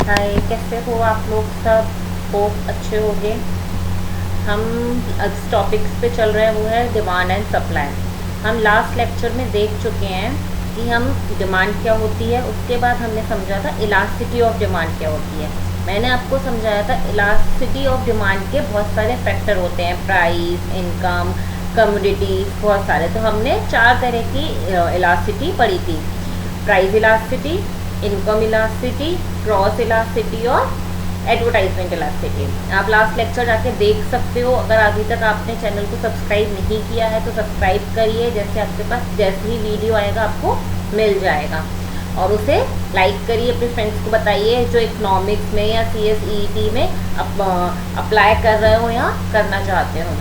हाय, कैसे हो आप लोग सब? होप अच्छे होंगे। हम इस टॉपिक्स पे चल रहे हैं, वो है डिमांड एंड सप्लाई। हम लास्ट लेक्चर में देख चुके हैं कि हम डिमांड क्या होती है, उसके बाद हमने समझा था इलास्टिसिटी ऑफ डिमांड क्या होती है। मैंने आपको समझाया था इलास्टिसिटी ऑफ डिमांड के बहुत सारे फैक्टर होते हैं, प्राइस, इनकम, कमोडिटीज, बहुत सारे। तो हमने 4 तरह की इलास्टिसिटी पढ़ी थी। Price elasticity, income elasticity, cross elasticity और एडवर्टाइजमेंट इलास्टिसिटी। आप लास्ट लेक्चर जाके देख सकते हो। अगर अभी तक आपने चैनल को सब्सक्राइब नहीं किया है तो सब्सक्राइब करिए, जैसे आपके पास जैसे ही वीडियो आएगा आपको मिल जाएगा। और उसे लाइक करिए, अपने फ्रेंड्स को बताइए जो इकोनॉमिक्स में या CSET में अप्लाई कर रहे हो या करना चाहते हो।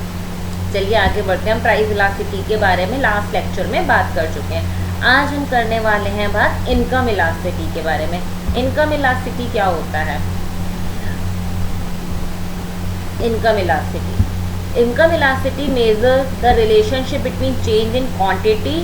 चलिए आगे बढ़ते हैं। हम प्राइस इलास्टिसिटी के बारे में लास्ट लेक्चर में बात कर चुके हैं। आज हम करने वाले हैं बात इनकम इलास्टिसिटी के बारे में। इनकम इलास्टिसिटी क्या होता है? Income elasticity measure the relationship between change in quantity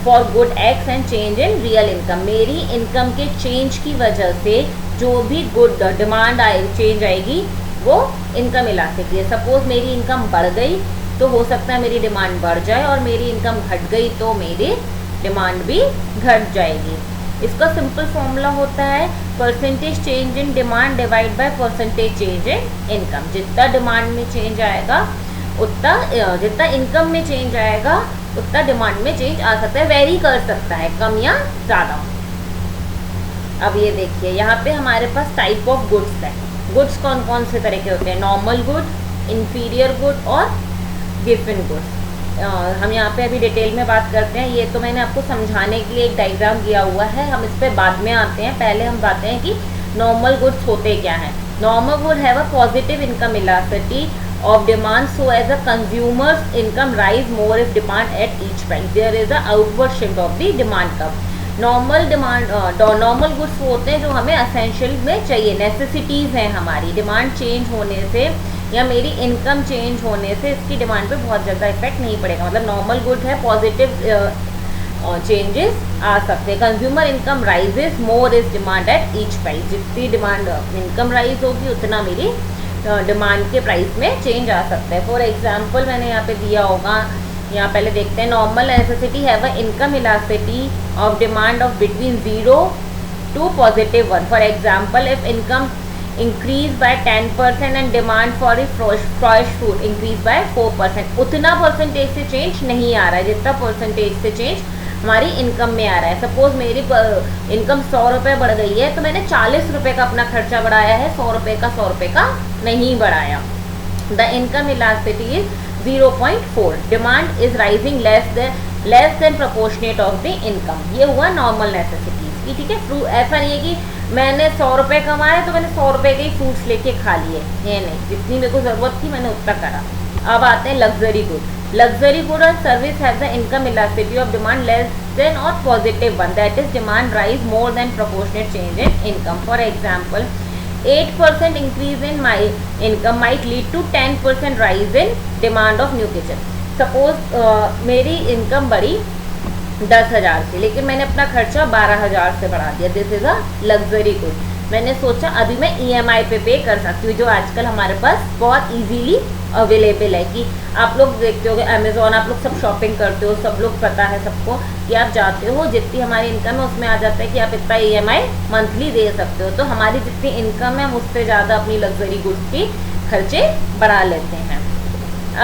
for good x and change in real income. मेरी इनकम के चेंज की वजह से जो भी गुड डिमांड चेंज आएगी वो इनकम इलास्टिसिटी है। सपोज मेरी इनकम बढ़ गई तो हो सकता है मेरी डिमांड बढ़ जाए, और मेरी इनकम घट गई तो मेरी डिमांड भी घट जाएगी। इसका सिंपल फॉर्मूला होता है percentage change in demand divide by percentage change in income. जितना डिमांड में चेंज आएगा उतना, जितना इनकम में चेंज आएगा उतना डिमांड में चेंज आ सकता है, वेरी कर सकता है, कम या ज़्यादा। अब ये देखिए, यहाँ पे हमारे पास टाइप ऑफ गुड्स है। गुड्स कौन कौन से तरह के होते हैं? नॉर्मल गुड, इंफीरियर गुड और गिवन गुड्स। हम यहाँ पे अभी डिटेल में बात करते हैं। ये तो मैंने आपको समझाने के लिए एक डायग्राम दिया हुआ है, हम इस पर बाद में आते हैं। पहले हम बातें हैं कि नॉर्मल गुड्स होते क्या हैं। Normal good have a positive income elasticity of demand so as a consumers income rise more if demand at each price there is a outward shift of the demand curve. Normal goods होते हैं जो हमें essential में चाहिए, necessities हैं हमारी। Demand change होने से या मेरी इनकम चेंज होने से इसकी डिमांड पे बहुत ज़्यादा इफेक्ट नहीं पड़ेगा। मतलब नॉर्मल गुड है, पॉजिटिव चेंजेस आ सकते हैं। Consumer income rises more is demand at each price. जितनी डिमांड इनकम राइज होगी उतना मेरी डिमांड के प्राइस में चेंज आ सकता है। फॉर एग्जाम्पल मैंने यहाँ पे दिया होगा, यहाँ पहले देखते हैं। Normal necessity have a income elasticity of demand of between 0 to +1। For example if income increase by 10% and demand for fresh food increase by 4%। उतना परसेंटेज से चेंज नहीं आ रहा है जितना परसेंटेज से चेंज हमारी इनकम में आ रहा है। सपोज मेरी इनकम 100 रुपये बढ़ गई है तो मैंने 40 रुपये का अपना खर्चा बढ़ाया है, 100 रुपये का नहीं बढ़ाया। The income elasticity is 0.4। Demand is rising less than proportionate of the income. ये हुआ नॉर्मल नेसेसिटीज की, ठीक है। ऐसा नहीं है कि मैंने 100 रुपये कमाए तो मैंने 100 रुपये के ही फ्रूट्स लेके खा लिए, ये नहीं। जितनी मेरे को ज़रूरत थी मैंने उतना करा। अब आते हैं लग्जरी गुड। लग्जरी गुड और service have the income elasticity of demand less than और +1, that is demand rise more than proportionate change in income. For example 8% increase in my income might lead to 10% rise in demand of new kitchen. Suppose मेरी income बढ़ी 10,000 से, लेकिन मैंने अपना खर्चा 12,000 से बढ़ा दिया। This is a luxury good. मैंने सोचा अभी मैं EMI पे कर सकती हूँ, जो आजकल हमारे पास बहुत इजीली अवेलेबल है। कि आप लोग देखते हो अमेज़ॉन, आप लोग सब शॉपिंग करते हो, सब लोग पता है सबको कि आप जाते हो, जितनी हमारी इनकम है उसमें आ जाता है कि आप इतना EMI मंथली दे सकते हो। तो हमारी जितनी इनकम है उससे ज़्यादा अपनी लग्जरी गुड्स की खर्चे बढ़ा लेते हैं।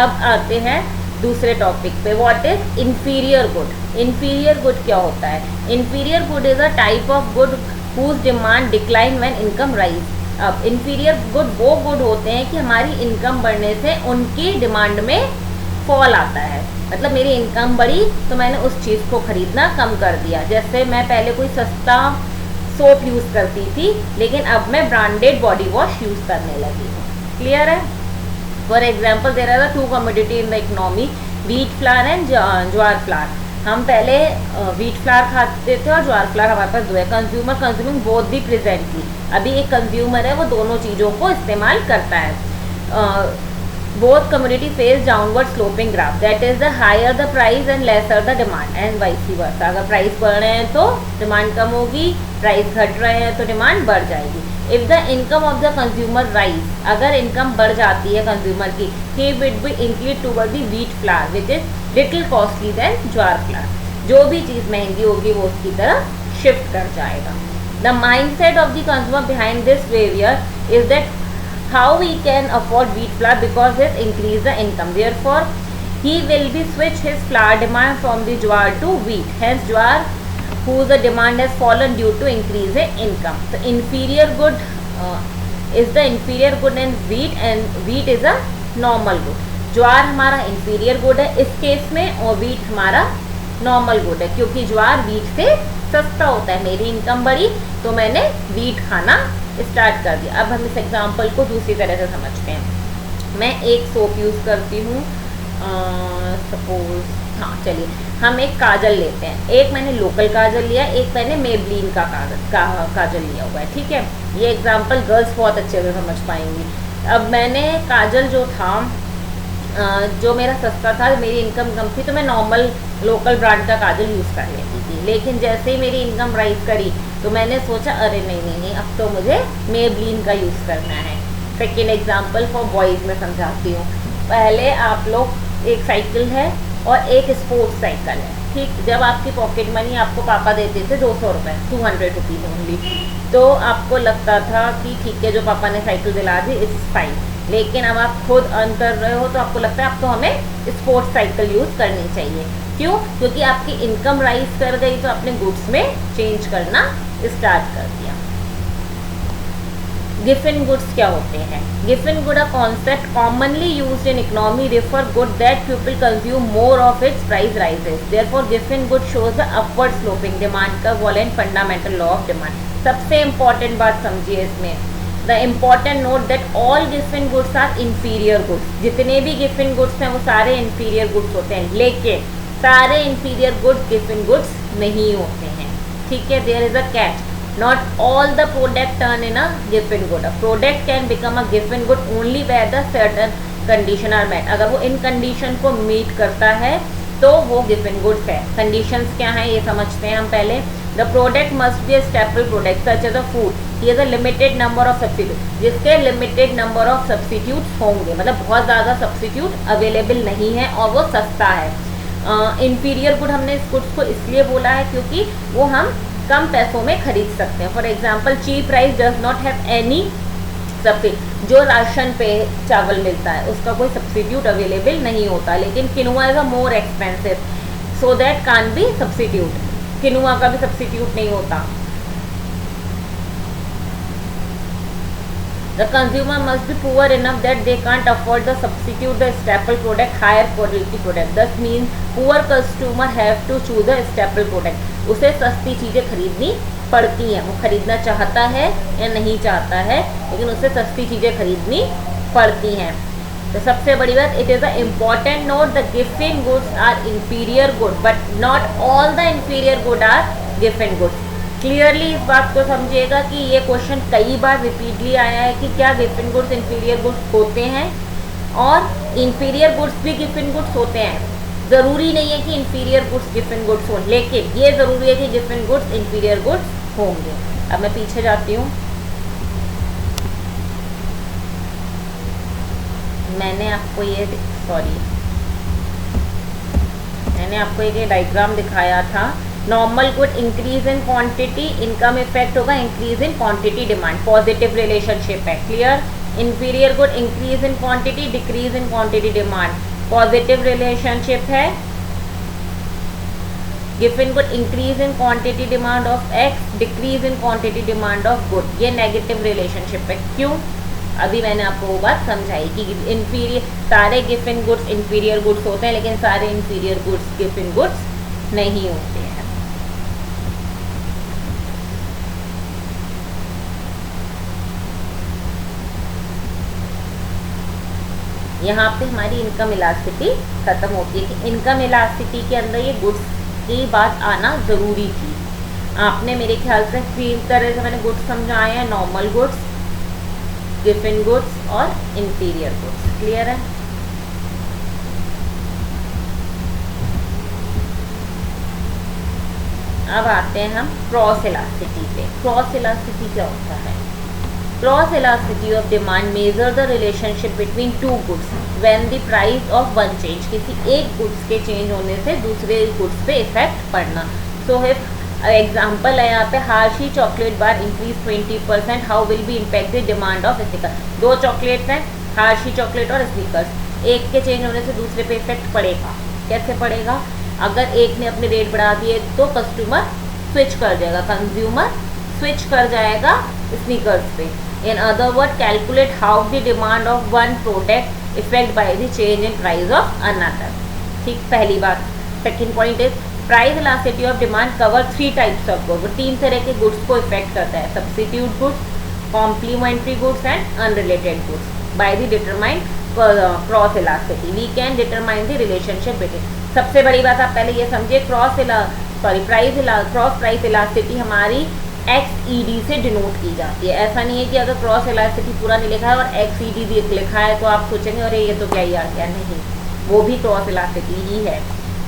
अब आते हैं दूसरे टॉपिक पे, what is inferior good. Inferior good क्या होता है? Inferior good is a type of good whose demand decline when income rise. अब इंफीरियर गुड वो गुड होते हैं कि हमारी इनकम बढ़ने से उनकी डिमांड में फॉल आता है। मतलब मेरी इनकम बढ़ी तो मैंने उस चीज़ को खरीदना कम कर दिया। जैसे मैं पहले कोई सस्ता सोप यूज़ करती थी, लेकिन अब मैं ब्रांडेड बॉडी वॉश यूज़ करने लगी हूँ। क्लियर है? For example there are the 2 commodity in the economy, wheat flour and jowar flour. हम पहले व्हीट फ्लावर खाते थे और ज्वार फ्लावर हमारे पास 2 है। कंज्यूमर कंज्यूमिंग बोथ भी प्रेजेंटली। अभी एक कंज्यूमर है वो दोनों चीज़ों को इस्तेमाल करता है। Both community face downward sloping graph, that is the higher the price and lesser the demand and vice versa. अगर प्राइस बढ़ रहे हैं तो डिमांड कम होगी, प्राइस घट रहे हैं तो डिमांड बढ़ जाएगी। If the income of the consumer rise, अगर इनकम बढ़ जाती है कंज्यूमर की, he will be increase toward the wheat flour which is little costly than jowar flour. जो भी चीज़ महंगी होगी वो उसकी तरफ शिफ्ट कर जाएगा। The mindset of the consumer behind this behaviour is that how he can afford wheat flour because it increase the income, therefore he will be switch his flour demand from the jowar to wheat, hence jowar whose the demand has fallen due to increase in income. So inferior good is the inferior good in wheat and wheat is a normal good. ज्वार हमारा inferior good है इस case में और wheat हमारा normal good है, क्योंकि ज्वार wheat से सस्ता होता है। मेरी इनकम बढ़ी तो मैंने wheat खाना स्टार्ट कर दिया। अब हम इस एग्जाम्पल को दूसरी तरह से समझते हैं। मैं एक सोप यूज़ करती हूँ, सपोज, हाँ चलिए हम एक काजल लेते हैं। एक मैंने लोकल काजल लिया, एक मैंने मेबलिन का काजल लिया हुआ है, ठीक है। ये एग्जाम्पल गर्ल्स बहुत अच्छे से समझ पाएंगी। अब मैंने काजल जो था, जो मेरा सस्ता था, मेरी इनकम कम थी, तो मैं नॉर्मल लोकल ब्रांड का काजल यूज़ कर लेती थी। लेकिन जैसे ही मेरी इनकम राइज करी तो मैंने सोचा अरे नहीं, अब तो मुझे मेबलिन का यूज़ करना है। सेकेंड एग्जाम्पल फॉर बॉयज़ में समझाती हूँ। पहले आप लोग, एक साइकिल है और एक स्पोर्ट्स साइकिल है, ठीक। जब आपकी पॉकेट मनी आपको पापा देते थे 200 रुपये, 200 रुपीज़ ओनली, तो आपको लगता था कि ठीक है जो पापा ने साइकिल दिला दी इट्स फाइन। लेकिन अब आप खुद अर्न कर रहे हो तो आपको लगता है अब तो हमें स्पोर्ट्स साइकिल यूज़ करनी चाहिए। क्यों? क्योंकि आपकी इनकम राइज कर गई तो आपने गुड्स में चेंज करना स्टार्ट कर दिया। गिफन गुड्स क्या होते हैं? Giffen good a concept commonly used in economy refer good that people consume more of its price rises, therefore Giffen good shows the upward sloping demand curve and fundamental law of demand. सबसे important बात समझिए इसमें, the important note that all Giffen goods are inferior goods. जितने भी Giffen goods हैं वो सारे inferior goods होते हैं, लेकिन सारे इंफीरियर गुड्स गिफन गुड्स नहीं होते हैं, ठीक है। There is a catch, not all the product turn in a Giffen good. A product can become a Giffen good only where the certain condition are met. अगर वो इन condition को meet करता है तो वो गिफन गुड्स है। Conditions क्या हैं ये समझते हैं हम पहले। The product must be a staple product such as a food, he is a limited number of substitute, जिसके लिमिटेड नंबर ऑफ सब्सिट्यूट होंगे, मतलब बहुत ज़्यादा सब्सिट्यूट अवेलेबल नहीं है और वो सस्ता है। इंफीरियर गुड हमने इस गुड्स को इसलिए बोला है क्योंकि वो हम कम पैसों में खरीद सकते हैं। For example cheap rice does not have any substitute. जो राशन पे चावल मिलता है उसका कोई सब्सिट्यूट अवेलेबल नहीं होता, लेकिन quinoa is a more expensive so that can be substitute. Quinoa का भी सब्सिट्यूट नहीं होता। The consumer must be poor enough that they can't afford the substitute the staple product higher quality product. Thus means poor consumer have to choose a staple product. उसे सस्ती चीज़ें खरीदनी पड़ती हैं, वो खरीदना चाहता है या नहीं चाहता है, लेकिन उसे सस्ती चीज़ें खरीदनी पड़ती हैं। तो सबसे बड़ी बात, it is a important note the Giffen goods are inferior good but not all the inferior good are Giffen goods. Clearly इस बात को समझिएगा कि ये क्वेश्चन कई बार रिपीटली आया है कि क्या गिफन गुड्स इंफीरियर गुड्स होते हैं, और इंफीरियर गुड्स भी गिफन गुड्स होते हैं। ज़रूरी नहीं है कि इंफीरियर गुड्स गिफन गुड्स हों, लेकिन ये ज़रूरी है कि गिफन गुड्स इंफीरियर गुड्स होंगे। अब मैं पीछे जाती हूँ। मैंने आपको एक डायग्राम दिखाया था। Normal good increase in quantity, income effect होगा increase in quantity demand, positive relationship है, clear. Inferior good increase in quantity decrease in quantity demand, positive relationship है। Given good increase in quantity demand of X, decrease in quantity demand of good, ये negative relationship है। क्यों? अभी मैंने आपको वो बात समझाई कि इंफीरियर, सारे गिवन गुड्स इंफीरियर गुड्स होते हैं, लेकिन सारे इंफीरियर गुड्स गिवन गुड्स नहीं होते हैं। यहाँ पे हमारी इनकम इलास्टिसिटी खत्म होती है कि इनकम इलास्टिसिटी के अंदर ये गुड्स की बात आना ज़रूरी थी। आपने मेरे ख्याल से 3 तरह से मैंने गुड्स समझाए हैं, नॉर्मल गुड्स, गिवन गुड्स और इंफीरियर गुड्स, क्लियर है। अब आते हैं हम क्रॉस इलास्टिसिटी पे। क्रॉस इलास्टिसिटी क्या होता है? Cross elasticity of demand measure the relationship between two goods when the price of one change. किसी एक गुड्स के चेंज होने से दूसरे गुड्स पे इफेक्ट पड़ना। सो इफ एग्जाम्पल है यहाँ पे, Hershey chocolate bar increase 20%, how will be impact the demand of sneaker. दो चॉकलेट्स हैं, हार्शी चॉकलेट और स्नीकर्स, एक के चेंज होने से दूसरे पे इफेक्ट पड़ेगा। कैसे पड़ेगा? अगर एक ने अपने रेट बढ़ा दिए तो कस्टमर स्विच कर जाएगा, कंज्यूमर स्विच कर जाएगा स्नीकर्स पे। In other word, calculate how the demand of one product affect by the change in price of another. ठीक, पहली बात। Second point is price elasticity of demand cover 3 types of goods. 3 तरह के goods को affect करता है, substitute goods, complementary goods and unrelated goods. By the determined cross elasticity we can determine the relationship between. सबसे बड़ी बात आप पहले ये समझिए, क्रॉस प्राइस इलास्टिसिटी हमारी XED से डिनोट की जाती है। ऐसा नहीं है कि अगर क्रॉस इलास्टिसिटी पूरा नहीं लिखा है और XED लिखा है तो आप सोचेंगे अरे ये तो क्या ही आ गया। नहीं, वो भी क्रॉस इलास्टिसिटी ही है।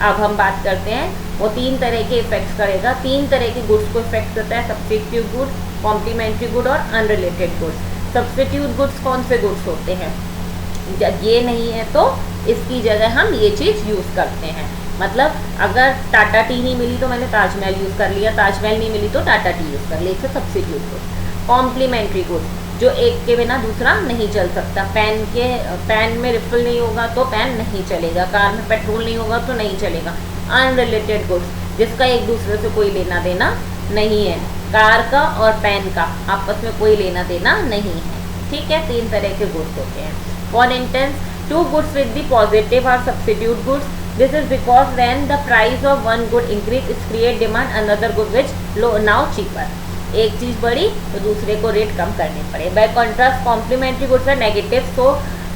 अब हम बात करते हैं, वो 3 तरह के इफेक्ट्स करेगा। 3 तरह के गुड्स को इफेक्ट करता है, सब्स्टिट्यूट गुड, कॉम्प्लीमेंट्री गुड और अनरिलेटेड गुड्स। सब्स्टिट्यूट गुड्स कौन से गुड्स होते हैं? ये नहीं है तो इसकी जगह हम ये चीज़ यूज़ करते हैं। मतलब अगर टाटा टी नहीं मिली तो मैंने ताजमहल यूज़ कर लिया, ताजमहल नहीं मिली तो टाटा टी यूज़ कर लिया, इसे सब्स्टिट्यूट गुड। कॉम्प्लीमेंट्री गुड, जो एक के बिना दूसरा नहीं चल सकता। पैन में रिफिल नहीं होगा तो पैन नहीं चलेगा, कार में पेट्रोल नहीं होगा तो नहीं चलेगा। अनरिलेटेड गुड्स, जिसका एक दूसरे से कोई लेना देना नहीं है, कार का और पैन का आपस में कोई लेना देना नहीं है। ठीक है, 3 तरह के गुड्स होते हैं। For instance, 2 goods with the positive are substitute goods. This is because when the price of one good increase, it create demand another good which now cheaper. एक चीज़ बढ़ी तो दूसरे को रेट कम करने पड़े। By contrast, complementary goods are negative, so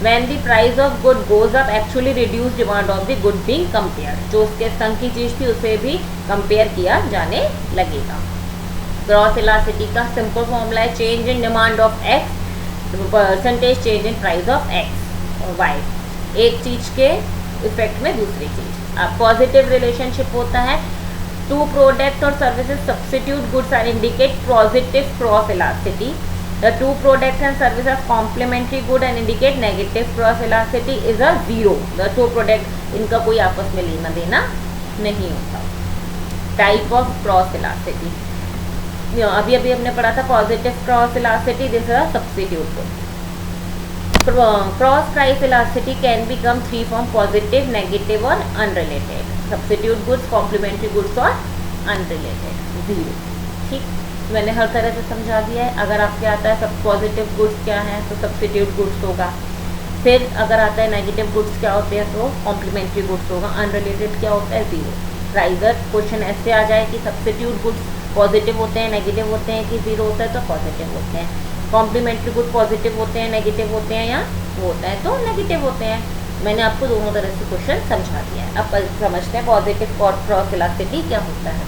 when the price of good goes up, actually reduce demand of the good being compared. जो उसके संग की चीज़ थी उसे भी कंपेयर किया जाने लगेगा। क्रॉस इलास्टिसिटी का सिंपल फॉर्मूला है change in demand of x percentage change in price of x और वाई। एक चीज़ के इफेक्ट में दूसरी चीज़। अब पॉजिटिव रिलेशनशिप होता है, 2 प्रोडक्ट और services substitute goods are indicate positive cross elasticity. The 2 products and services complementary good and indicate negative cross elasticity is a 0। The 2 product, इनका कोई आपस में लेना देना नहीं होता। टाइप ऑफ क्रॉस इलास्टिसिटी, अभी अभी हमने पढ़ा था positive cross elasticity, this is a substitute good. Cross price elasticity can become 3 form, positive, negative और unrelated. Substitute goods, complementary goods और अनरिलेटेड 0। ठीक, मैंने हर तरह से समझा दिया है। अगर आपके आता है सब पॉजिटिव गुड्स क्या है तो सब्स्टिट्यूट गुड्स होगा, फिर अगर आता है नेगेटिव गुड्स क्या होते हैं तो कॉम्प्लीमेंट्री गुड्स होगा, अनरिलेटेड क्या होता है 0। राइजर क्वेश्चन ऐसे आ जाए कि सब्स्टिट्यूट गुड्स पॉजिटिव होते हैं, नेगेटिव होते हैं, कि 0 होता है तो पॉजिटिव होते हैं। कॉम्प्लीमेंट्री गुड पॉजिटिव होते हैं, नेगेटिव होते हैं, या वो होता है तो नेगेटिव होते हैं। मैंने आपको दोनों तरह से क्वेश्चन समझा दिया है। अब समझते हैं पॉजिटिव क्रॉस इलास्टिसिटी क्या होता है।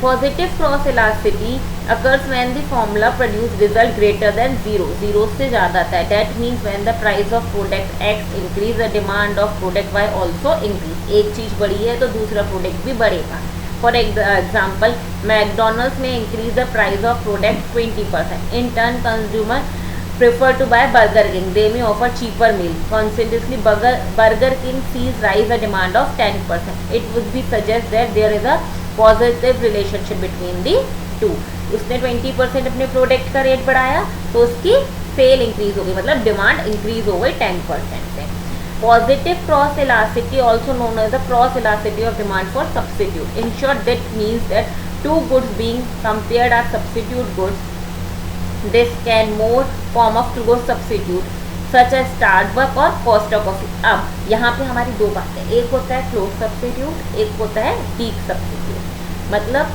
Positive cross elasticity occurs when the formula produce result greater than 0, 0 से ज़्यादा आता है। That means when the price of product X increase the demand of product Y also increase. एक चीज़ बढ़ी है तो दूसरा प्रोडक्ट भी बढ़ेगा। फॉर एग्जाम्पल, मैकडोनल्ड्स में increase the price of product 20%. In turn, consumer prefer to buy Burger King. They may offer cheaper meal. Consequently, Burger King sees rise the demand of 10%. It would be suggest that there is a positive relationship between the two. उसने 20% अपने product का rate बढ़ाया तो उसकी cell increase हो गई, मतलब demand increase हो गई 10% से। Positive cross elasticity, also known as the cross elasticity of demand for substitute. In short, that means that 2 goods being compared are substitute goods. This can more form of close substitute such as Starbucks और Costa Coffee. अब यहाँ पे हमारी 2 बातें, एक होता है close substitute, एक होता है वीक सब्स्टिट्यूट। मतलब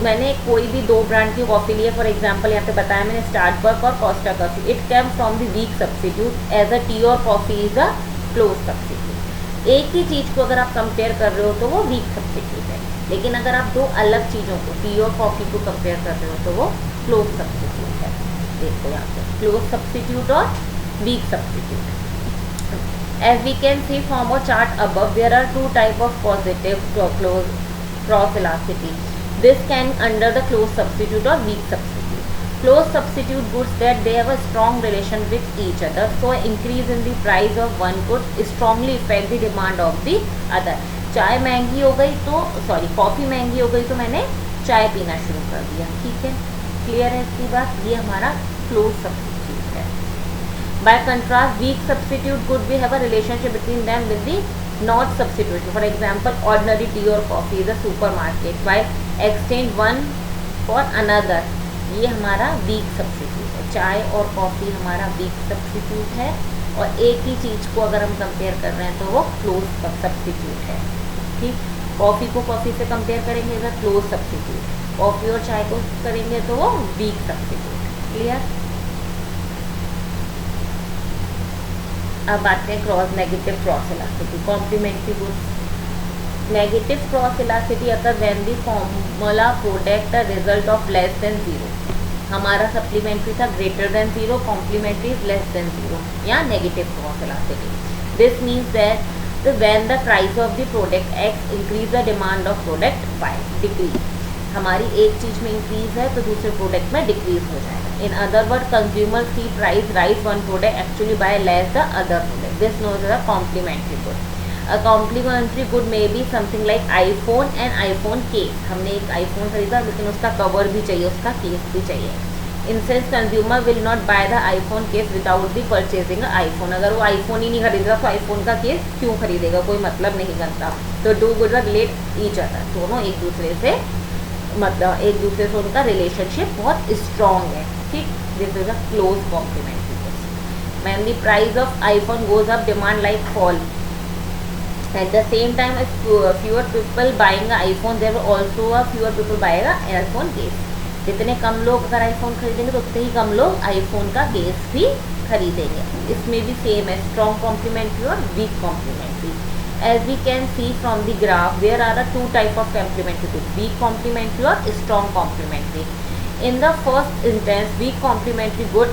मैंने कोई भी 2 ब्रांड की कॉफ़ी ली है, फॉर एग्जांपल यहाँ पे बताया मैंने स्टारबक और Costa coffee. It come from the weak substitute as a tea और coffee is a close substitute. एक ही चीज़ को अगर आप कंपेयर कर रहे हो तो वो वीक सब्स्टिट्यूट है, लेकिन अगर आप 2 अलग चीज़ों को टी और कॉफ़ी को कंपेयर कर रहे हो तो वो क्लोज सब्स्टिट्यूट है। देखो यहाँ पे क्लोज सब्स्टिट्यूट और weak substitute. As we can see from a chart above, there are 2 type of positive close cross elasticity. This can under the close substitute or weak substitute. Close substitute goods that they have a strong relation with each other. So increase in the price of one good strongly affect the demand of the other. चाय महंगी हो गई तो coffee महंगी हो गई तो मैंने चाय पीना शुरू कर दिया. ठीक है, क्लियर है इसकी बात. ये हमारा क्लोज सब्स्टिट्यूट है. By contrast weak substitute good भी have a relationship between them with the not substitute. For example ordinary tea और coffee is a supermarket by exchange one for another. ये हमारा वीक सब्स्टिट्यूट है. चाय और coffee हमारा week substitute है और एक ही चीज़ को अगर हम कंपेयर कर रहे हैं तो वो क्लोज सब्स्टिट्यूट है. ठीक, कॉफ़ी को कॉफ़ी से कंपेयर करेंगे इधर क्लोज सब्स्टिट्यूट, कॉफ़ी और चाय को करेंगे तो वो वीक सब्स्टिट्यूट. क्लियर. अब आते हैं cross negative cross elasticity. Complementary goods. Negative cross elasticity अगर when the formula product a result of less than zero. हमारा सप्लीमेंट्री था greater than zero, complementary is less than zero या negative cross elasticity. This means that when the price of the product X increase the demand of product Y decrease. हमारी एक चीज़ में increase है तो दूसरे product में decrease हो जाएगा. In other word consumer see price rise one product actually buy less the other product. This knows as a complementary good. A complementary good may be something like iPhone and iPhone case. हमने एक iPhone खरीदा लेकिन उसका cover भी चाहिए, उसका case भी चाहिए. Incense consumer will not by the iPhone case without the purchasing iPhone. अगर वो आईफोन ही नहीं खरीदेगा तो आईफोन का केस क्यों खरीदेगा, कोई मतलब नहीं बनता. तो do good relate each other. दोनों एक दूसरे से मतलब एक दूसरे से उनका रिलेशनशिप बहुत स्ट्रॉन्ग है. ठीक, this is a close complementary goods. When the price of iPhone goes up demand like fall. At the same time fewer people buying iPhone there also fewer people buying iPhone case. जितने कम लोग अगर iPhone खरीदेंगे तो उतने ही कम लोग iPhone का case भी खरीदेंगे. इसमें भी सेम है स्ट्रॉन्ग कॉम्प्लीमेंट्री और weak complementary. As we can see from the graph there are two type of complementary good, weak complementary और strong complementary. In the first instance weak complementary good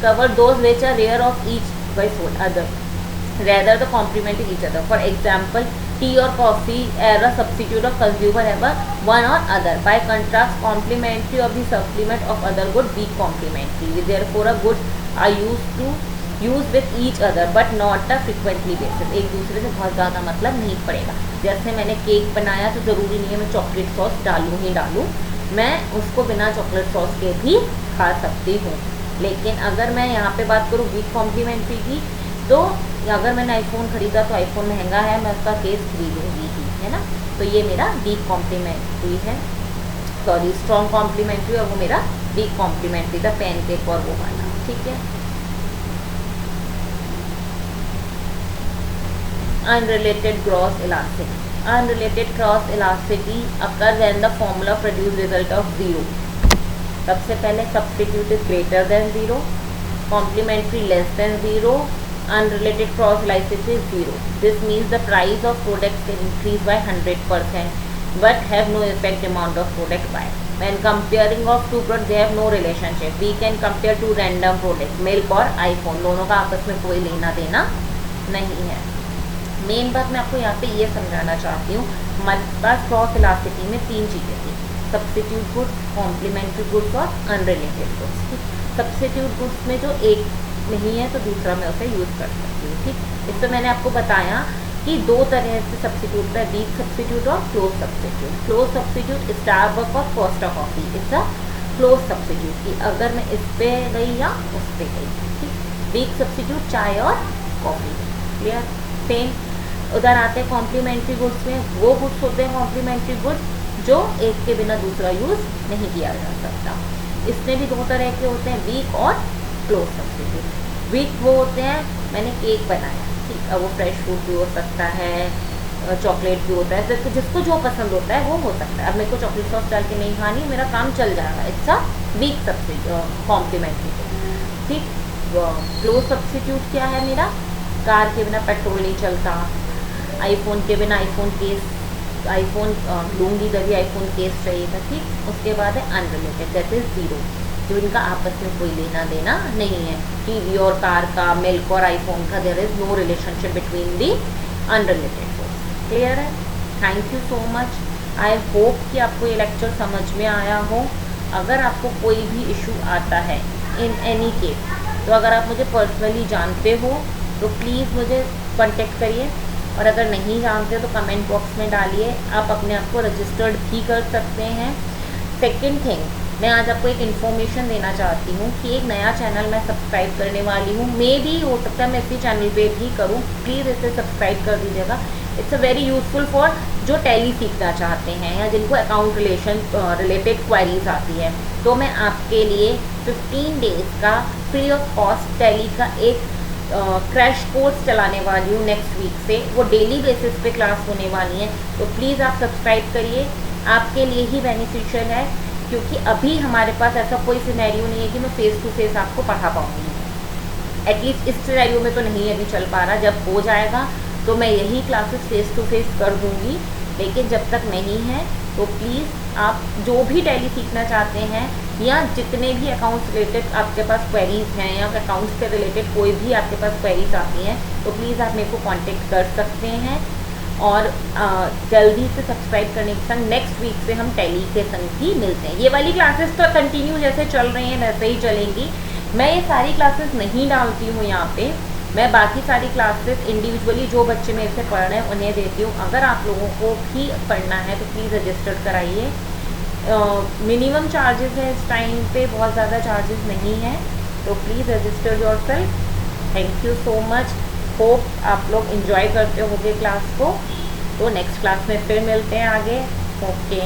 cover those which are rare of each by other rather the complementing each other. For example, tea or coffee are a substitute of consumer have a one or other. By contrast, complementary of the supplement of other good weak complementary. Therefore, a good are use with each other but not a frequently basis. एक दूसरे से बहुत ज़्यादा मतलब नहीं पड़ेगा. जैसे मैंने केक बनाया तो ज़रूरी नहीं है मैं चॉकलेट सॉस डालूँ ही डालूँ, मैं उसको बिना चॉकलेट सॉस के भी खा सकती हूँ. लेकिन अगर मैं यहाँ पे बात करूँ वीक कॉम्प्लीमेंट्री की, तो अगर मैंने आईफोन खरीदा तो आईफोन महंगा है, मैं उसका केस खरीदूँगी ही, है ना. तो ये मेरा वीक कॉम्प्लीमेंट्री है, सॉरी स्ट्रॉन्ग कॉम्प्लीमेंट्री, और वो मेरा वीक कॉम्प्लीमेंट्री था पेन केक और वो वाला. ठीक है. Unrelated gross elasticity. Unrelated cross elasticity occurs when the formula produce result of zero. सबसे पहले substitute is greater than zero, complementary less than zero, unrelated cross elasticity is zero. This means the price of products can increase by 100% but have no effect amount of product by. When comparing of two products, they have no relationship. We can compare two random products, milk और iPhone, दोनों का आपस में कोई लेना देना नहीं है. मेन बात मैं आपको यहाँ पे ये समझाना चाहती हूँ, हमारे पास क्रॉस इलास्टिसिटी में तीन चीज़ें थी, सब्स्टिट्यूट गुड्स, कॉम्प्लीमेंट्री गुड्स और अनरिलेटेड गुड्स. सब्स्टिट्यूट गुड्स में जो एक नहीं है तो दूसरा मैं उसे यूज़ कर सकती हूँ. ठीक, इस पर मैंने आपको बताया कि दो तरह से सब्स्टिट्यूट है, वीक सब्स्टिट्यूट और close substitute. Close substitute Starbucks और कोस्टा कॉफ़ी, इसका क्लोज सब्स्टिट्यूट की अगर मैं इस पर गई या उस पर गई. ठीक, वीक सब्स्टिट्यूट चाय और कॉफ़ी. क्लियर. सेम उधर आते हैं कॉम्प्लीमेंट्री गुड्स में, वो गुड्स होते हैं कॉम्प्लीमेंट्री गुड्स जो एक के बिना दूसरा यूज़ नहीं किया जा सकता. इसमें भी दो तरह के होते हैं, वीक और क्लोज सब्स्टिट्यूट. वीक वो होते हैं, मैंने केक बनाया, ठीक, अब वो फ्रेश फ्रूट भी हो सकता है, चॉकलेट भी होता है, तो जिसको जो पसंद होता है वो हो सकता है. अब मेरे को चॉकलेट सॉस डाल के नहीं खानी, मेरा काम चल जाएगा, it's a weak substitute complementary. ठीक. क्लोज सब्स्टिट्यूट क्या है मेरा, कार के बिना पेट्रोल नहीं चलता, आईफोन के बिना आईफोन केस, आईफोन लूँगी तभी आईफोन केस चाहिएगा. ठीक. उसके बाद है अनरिलेटेड, दैट इज जीरो, जो इनका आपस में कोई लेना देना नहीं है. टीवी और कार का, मिल्क और आईफोन का, there is no relationship between the unrelated goods. Clear है. Thank you so much. I hope कि आपको ये लेक्चर समझ में आया हो। अगर आपको कोई भी इशू आता है इन एनी केस, तो अगर आप मुझे पर्सनली जानते हो तो प्लीज़ मुझे कांटेक्ट करिए, और अगर नहीं जानते तो कमेंट बॉक्स में डालिए। आप अपने आप को रजिस्टर्ड भी कर सकते हैं। सेकेंड थिंग, मैं आज आपको एक इन्फॉर्मेशन देना चाहती हूँ कि एक नया चैनल मैं सब्सक्राइब करने वाली हूँ। मे भी हो सकता है मैं इसी चैनल पे भी करूँ, प्लीज़ इसे सब्सक्राइब कर दीजिएगा। It's a very useful for जो टैली सीखना चाहते हैं या जिनको अकाउंट रिलेटेड क्वेरीज आती है। तो मैं आपके लिए 15 डेज़ का फ्री ऑफ कॉस्ट टैली का एक क्रैश कोर्स चलाने वाली हूँ नेक्स्ट वीक से। वो डेली बेसिस पे क्लास होने वाली है, तो प्लीज़ आप सब्सक्राइब करिए, आपके लिए ही बेनिफिशियल है। क्योंकि अभी हमारे पास ऐसा कोई सिनेरियो नहीं है कि मैं फेस टू फेस आपको पढ़ा पाऊँगी। एटलीस्ट इस सिनेरियो में तो नहीं अभी चल पा रहा। जब हो जाएगा तो मैं यही क्लासेस फेस टू फेस कर दूँगी, लेकिन जब तक नहीं है तो प्लीज़ आप जो भी टैली सीखना चाहते हैं या जितने भी अकाउंट्स रिलेटेड आपके पास क्वेरीज हैं या अकाउंट्स से रिलेटेड कोई भी आपके पास क्वेरीज आती हैं, तो प्लीज़ आप मेरे को कांटेक्ट कर सकते हैं। और जल्दी से सब्सक्राइब करने के संग नेक्स्ट वीक से हम टैली के संग ही मिलते हैं। ये वाली क्लासेस तो कंटिन्यू जैसे चल रही हैं वैसे ही चलेंगी। मैं ये सारी क्लासेस नहीं डालती हूँ यहाँ पे, मैं बाकी सारी क्लासेस इंडिविजुअली जो बच्चे मेरे से पढ़ रहे हैं उन्हें देती हूँ। अगर आप लोगों को भी पढ़ना है तो प्लीज़ रजिस्टर कराइए। मिनिमम चार्जेस है इस टाइम पे, बहुत ज़्यादा चार्जेस नहीं है, तो please register yourself. Thank you so much. Hope आप लोग एंजॉय करते होंगे क्लास को। तो नेक्स्ट क्लास में फिर मिलते हैं आगे। ओके।